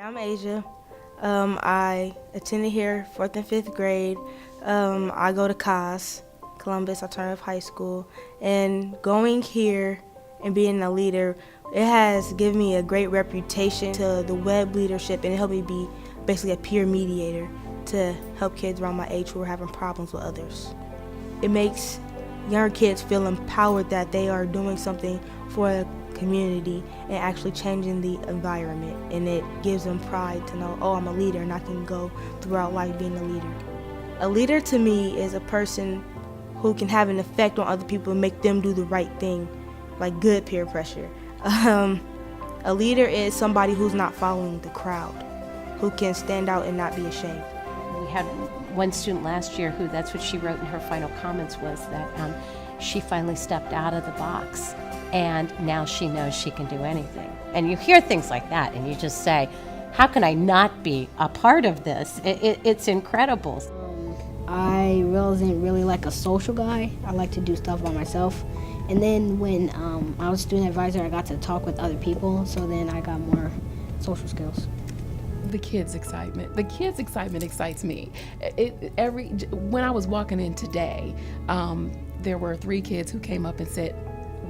I'm Asia. I attended here 4th and 5th grade. I go to Columbus Alternative High School, and going here and being a leader, it has given me a great reputation to the web leadership, and it helped me be basically a peer mediator to help kids around my age who are having problems with others. It makes younger kids feel empowered that they are doing something for the community and actually changing the environment, and it gives them pride to know, oh, I'm a leader and I can go throughout life being a leader. A leader to me is a person who can have an effect on other people and make them do the right thing, like good peer pressure. A leader is somebody who's not following the crowd, who can stand out and not be ashamed. We had one student last year who, that's what she wrote in her final comments, was that she finally stepped out of the box and now she knows she can do anything. And you hear things like that and you just say, how can I not be a part of this? It's incredible. I wasn't really like a social guy. I like to do stuff by myself. And then when I was student advisor, I got to talk with other people, so then I got more social skills. The kids' excitement. The kids' excitement excites me. When I was walking in today, there were 3 kids who came up and said,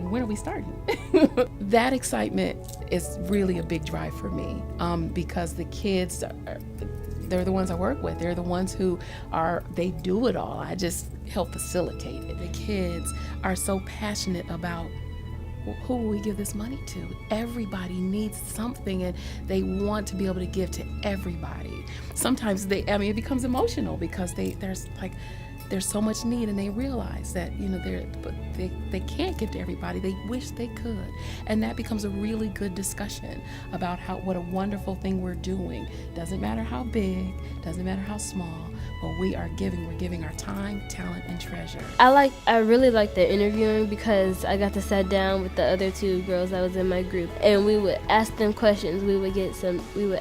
when are we starting? That excitement is really a big drive for me, because the kids, they're the ones I work with. They're the ones they do it all. I just help facilitate it. The kids are so passionate about, who will we give this money to? Everybody needs something, and they want to be able to give to everybody. Sometimes it becomes emotional because there's so much need, and they realize that they can't give to everybody. They wish they could, and that becomes a really good discussion about what a wonderful thing we're doing. Doesn't matter how big, doesn't matter how small, but we're giving our time, talent, and treasure. I really like the interviewing because I got to sit down with the other 2 girls that was in my group, and we would ask them questions. We would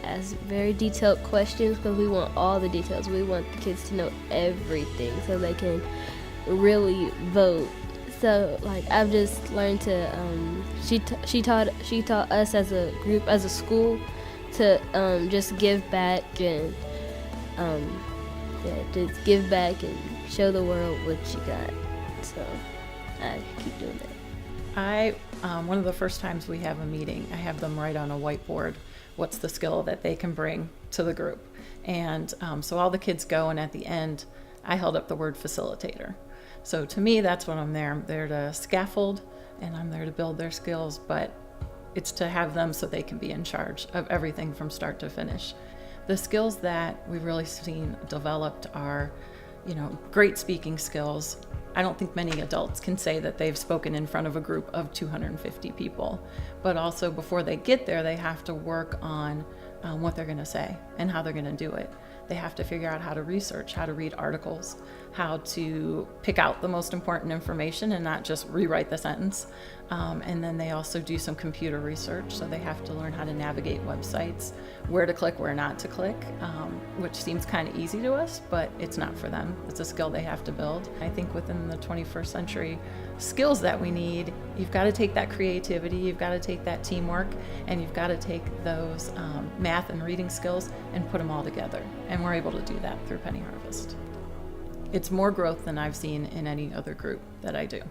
ask very detailed questions because we want all the details. We want the kids to know everything so they can really vote. So I've just learned to she taught us as a group, as a school, to just give back and just give back and show the world what you got. So I keep doing that. One of the first times we have a meeting, I have them write on a whiteboard what's the skill that they can bring to the group. And so all the kids go, and at the end, I held up the word facilitator. So to me, that's what I'm there. I'm there to scaffold, and I'm there to build their skills, but it's to have them so they can be in charge of everything from start to finish. The skills that we've really seen developed are, great speaking skills. I don't think many adults can say that they've spoken in front of a group of 250 people, but also before they get there, they have to work on what they're going to say and how they're going to do it. They have to figure out how to research, how to read articles, how to pick out the most important information and not just rewrite the sentence. And then they also do some computer research, so they have to learn how to navigate websites, where to click, where not to click, which seems kind of easy to us, but it's not for them. It's a skill they have to build. I think within the 21st century skills that we need, you've got to take that creativity, you've got to take that teamwork, and you've got to take those math and reading skills and put them all together. And we're able to do that through Penny Harvest. It's more growth than I've seen in any other group that I do,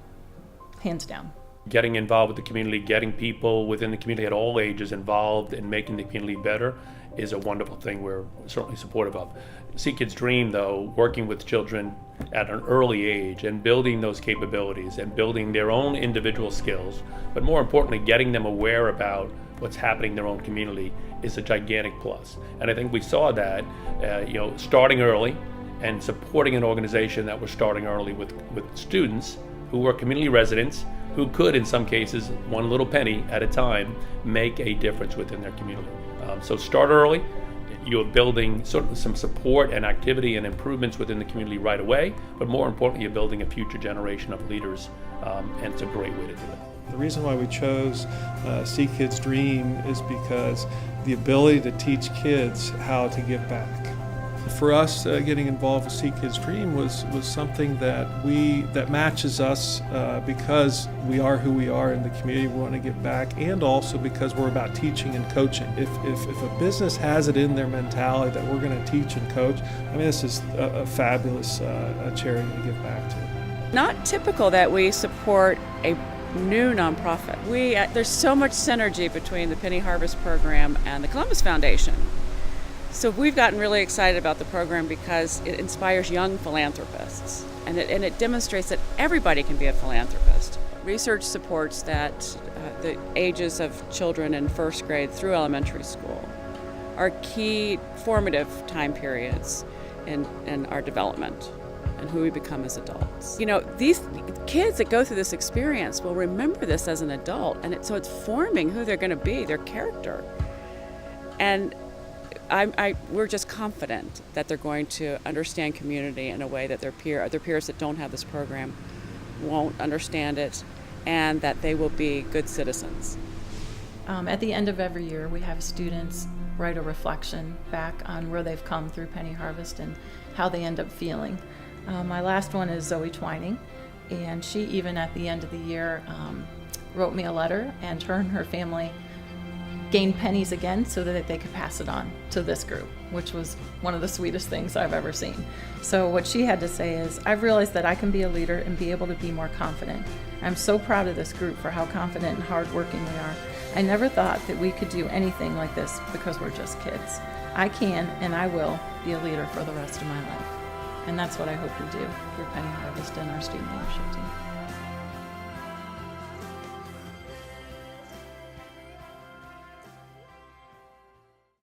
hands down. Getting involved with the community, getting people within the community at all ages involved in making the community better is a wonderful thing we're certainly supportive of. See Kids Dream, though, working with children at an early age and building those capabilities and building their own individual skills, but more importantly, getting them aware about what's happening in their own community is a gigantic plus. And I think we saw that, starting early and supporting an organization that was starting early with students who were community residents who could, in some cases, one little penny at a time, make a difference within their community. So start early. You're building sort of some support and activity and improvements within the community right away, but more importantly, you're building a future generation of leaders, and it's a great way to do it. The reason why we chose See Kids Dream is because the ability to teach kids how to give back. For us, getting involved with See Kids Dream was something that matches us because we are who we are in the community. We want to give back, and also because we're about teaching and coaching. If a business has it in their mentality that we're going to teach and coach, I mean, this is a fabulous charity to give back to. Not typical that we support a new nonprofit. There's so much synergy between the Penny Harvest program and the Columbus Foundation. So we've gotten really excited about the program because it inspires young philanthropists, and it demonstrates that everybody can be a philanthropist. Research supports that the ages of children in first grade through elementary school are key formative time periods in our development and who we become as adults. You know, these kids that go through this experience will remember this as an adult, and so it's forming who they're going to be, their character. And we're just confident that they're going to understand community in a way that their peers that don't have this program won't understand it, and that they will be good citizens. At the end of every year, we have students write a reflection back on where they've come through Penny Harvest and how they end up feeling. My last one is Zoe Twining, and she even at the end of the year wrote me a letter, and her and her family gained pennies again so that they could pass it on to this group, which was one of the sweetest things I've ever seen. So what she had to say is, I've realized that I can be a leader and be able to be more confident. I'm so proud of this group for how confident and hardworking we are. I never thought that we could do anything like this because we're just kids. I can and I will be a leader for the rest of my life. And that's what I hope we do through Penny Harvest and our student leadership team.